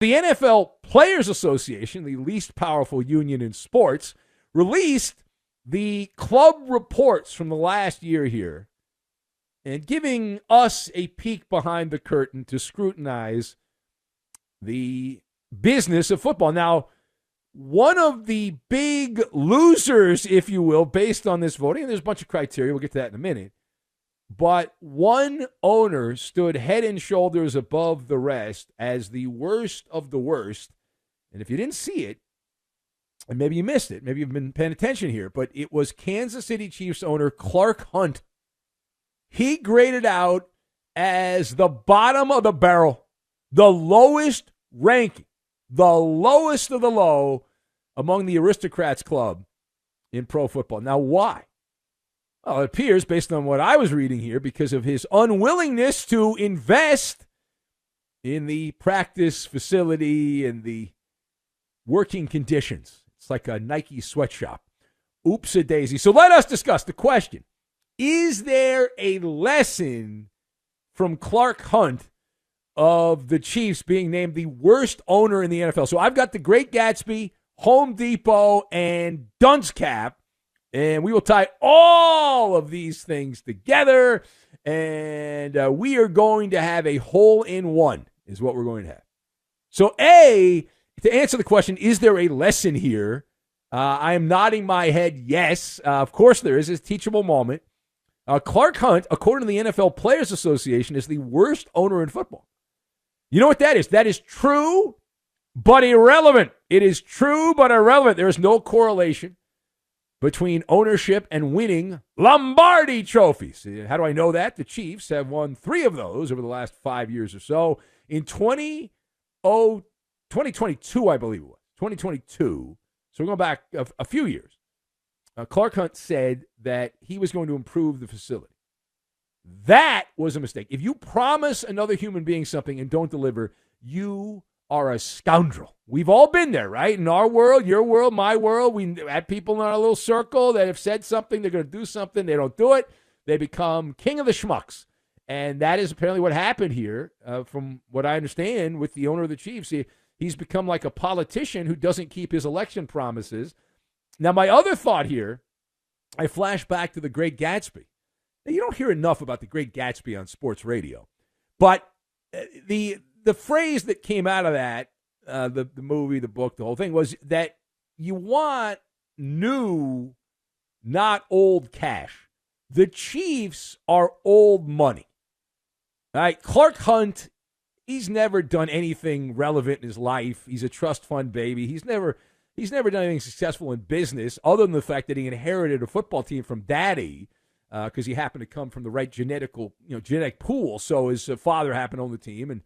The NFL Players Association, the least powerful union in sports, released the club reports from the last year here and giving us a peek behind the curtain to scrutinize the business of football. Now, one of the big losers, if you will, based on this voting, and there's a bunch of criteria, we'll get to that in a minute, but one owner stood head and shoulders above the rest as the worst of the worst. And if you didn't see it, and maybe you missed it, maybe you've been paying attention here, but it was Kansas City Chiefs owner Clark Hunt. He graded out as the bottom of the barrel, the lowest ranking, the lowest of the low among the aristocrats club in pro football. Now, why? Well, it appears, based on what I was reading here, because of his unwillingness to invest in the practice facility and the working conditions. It's like a Nike sweatshop. Oops-a-daisy. So let us discuss the question. Is there a lesson from Clark Hunt of the Chiefs being named the worst owner in the NFL? So I've got the Great Gatsby, Home Depot, and Dunce Cap, and we will tie all of these things together, and we are going to have a hole-in-one is what we're going to have. So, A, to answer the question, is there a lesson here? I am nodding my head yes. Of course there is. It's a teachable moment. Clark Hunt, according to the NFL Players Association, is the worst owner in football. You know what that is? That is true, but irrelevant. It is true, but irrelevant. There is no correlation between ownership and winning Lombardi trophies. How do I know that? The Chiefs have won 3 of those over the last 5 years or so. In 2022, I believe it was. 2022. So we're going back a few years. Clark Hunt said that he was going to improve the facility. That was a mistake. If you promise another human being something and don't deliver, you are a scoundrel. We've all been there, right? In our world, your world, my world, we had people in our little circle that have said something, they're going to do something, they don't do it, they become king of the schmucks. And that is apparently what happened here, from what I understand, with the owner of the Chiefs. He's become like a politician who doesn't keep his election promises. Now, my other thought here, I flash back to the Great Gatsby. Now, you don't hear enough about the Great Gatsby on sports radio, but the phrase that came out of that, the movie, the book, the whole thing, was that you want new, not old cash. The Chiefs are old money. All right, Clark Hunt, he's never done anything relevant in his life. He's a trust fund baby. He's never done anything successful in business other than the fact that he inherited a football team from daddy because he happened to come from the right genetic pool. So his father happened to own the team and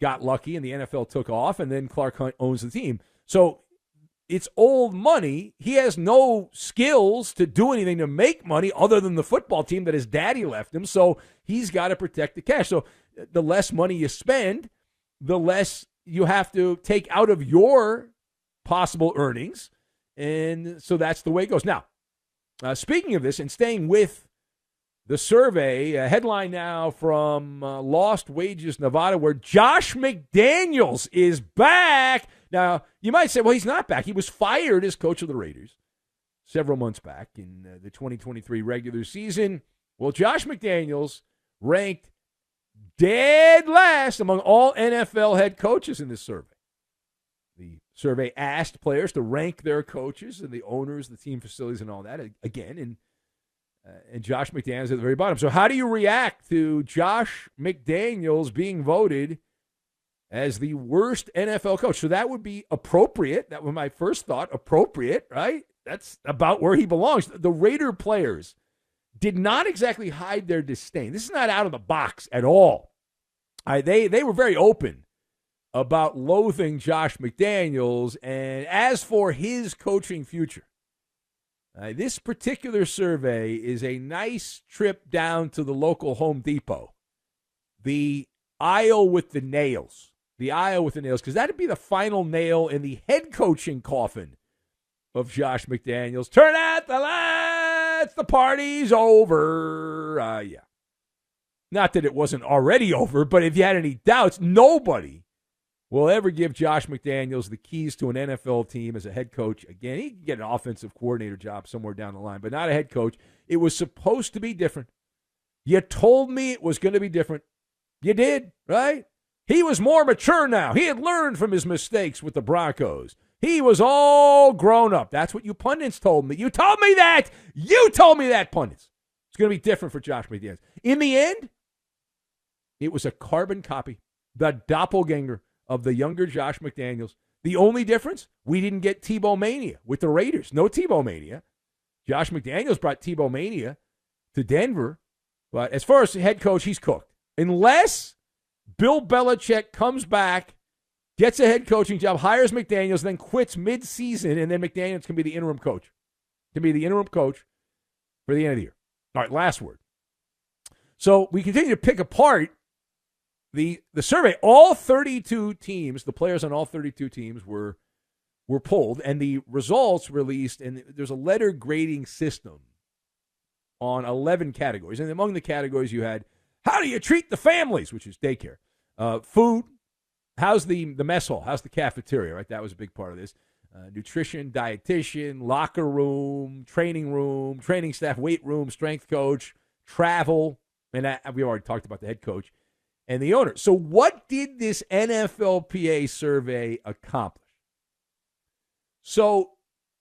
got lucky, and the NFL took off, and then Clark Hunt owns the team. So it's old money. He has no skills to do anything to make money other than the football team that his daddy left him. So he's got to protect the cash. So the less money you spend, the less you have to take out of your possible earnings. And so that's the way it goes. Now, speaking of this and staying with the survey, a headline now from Lost Wages, Nevada, where Josh McDaniels is back. Now, you might say, well, he's not back. He was fired as coach of the Raiders several months back in the 2023 regular season. Well, Josh McDaniels ranked dead last among all NFL head coaches in this survey. The survey asked players to rank their coaches and the owners, the team facilities, and all that. Again, and Josh McDaniels at the very bottom. So how do you react to Josh McDaniels being voted as the worst NFL coach? So that would be appropriate. That was my first thought. Appropriate, right? That's about where he belongs. The Raider players did not exactly hide their disdain. This is not out of the box at all. They were very open about loathing Josh McDaniels. And as for his coaching future, this particular survey is a nice trip down to the local Home Depot, the aisle with the nails, because that would be the final nail in the head coaching coffin of Josh McDaniels. Turn out the lights, the party's over. Not that it wasn't already over, but if you had any doubts, nobody will ever give Josh McDaniels the keys to an NFL team as a head coach again. He can get an offensive coordinator job somewhere down the line, but not a head coach. It was supposed to be different. You told me it was going to be different. You did, right? He was more mature now. He had learned from his mistakes with the Broncos. He was all grown up. That's what you pundits told me. You told me that. You told me that, pundits. It's going to be different for Josh McDaniels. In the end, it was a carbon copy, the doppelganger of the younger Josh McDaniels. The only difference, we didn't get Tebow Mania with the Raiders. No Tebow Mania. Josh McDaniels brought Tebow Mania to Denver. But as far as the head coach, he's cooked. Unless Bill Belichick comes back, gets a head coaching job, hires McDaniels, then quits mid-season, and then McDaniels can be the interim coach. Can be the interim coach for the end of the year. All right, last word. So we continue to pick apart the survey. All 32 teams, the players on all 32 teams were polled, and the results released, and there's a letter grading system on 11 categories. And among the categories you had, how do you treat the families, which is daycare, food, how's the mess hall, how's the cafeteria, right? That was a big part of this. Nutrition, dietitian, locker room, training staff, weight room, strength coach, travel, and we already talked about the head coach and the owner. So what did this NFLPA survey accomplish? So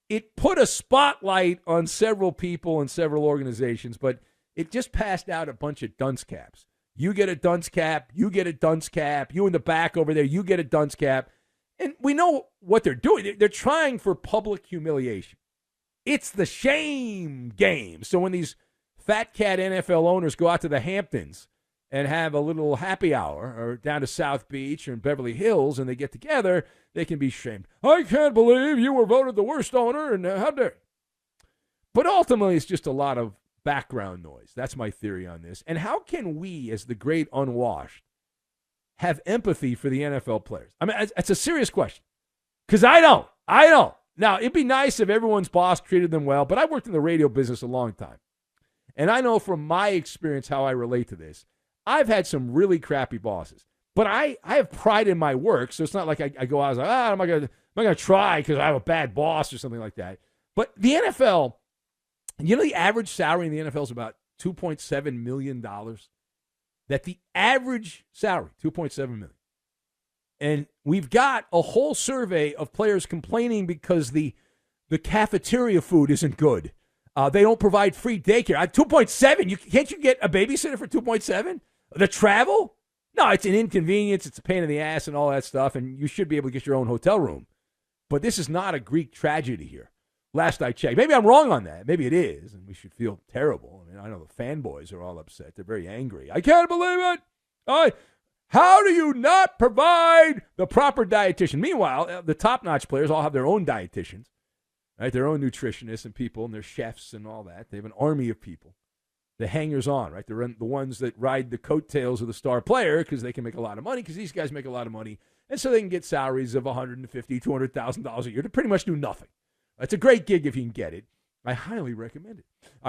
it put a spotlight on several people and several organizations, but it just passed out a bunch of dunce caps. You get a dunce cap, you get a dunce cap, you in the back over there, you get a dunce cap. And we know what they're doing. They're trying for public humiliation. It's the shame game. So when these fat cat NFL owners go out to the Hamptons and have a little happy hour or down to South Beach or in Beverly Hills and they get together, they can be shamed. I can't believe you were voted the worst owner, and how dare you? But ultimately, it's just a lot of background noise. That's my theory on this. And how can we, as the great unwashed, have empathy for the NFL players? I mean, it's a serious question. Because I don't. Now, it'd be nice if everyone's boss treated them well, but I've worked in the radio business a long time. And I know from my experience how I relate to this. I've had some really crappy bosses. But I have pride in my work, so it's not like I go out and like, I'm not gonna try because I have a bad boss or something like that. But the NFL, the average salary in the NFL is about $2.7 million. That the average salary, $2.7 million. And we've got a whole survey of players complaining because the cafeteria food isn't good. They don't provide free daycare. 2.7, can't you get a babysitter for 2.7? The travel? No, it's an inconvenience. It's a pain in the ass and all that stuff, and you should be able to get your own hotel room. But this is not a Greek tragedy here. Last I checked. Maybe I'm wrong on that. Maybe it is, and we should feel terrible. I mean, I know the fanboys are all upset. They're very angry. I can't believe it. How do you not provide the proper dietitian? Meanwhile, the top-notch players all have their own dietitians, right? Their own nutritionists and people, and their chefs and all that. They have an army of people. The hangers-on, right? They're the ones that ride the coattails of the star player because they can make a lot of money, because these guys make a lot of money, and so they can get salaries of $150,000, $200,000 a year to pretty much do nothing. It's a great gig if you can get it. I highly recommend it. All right.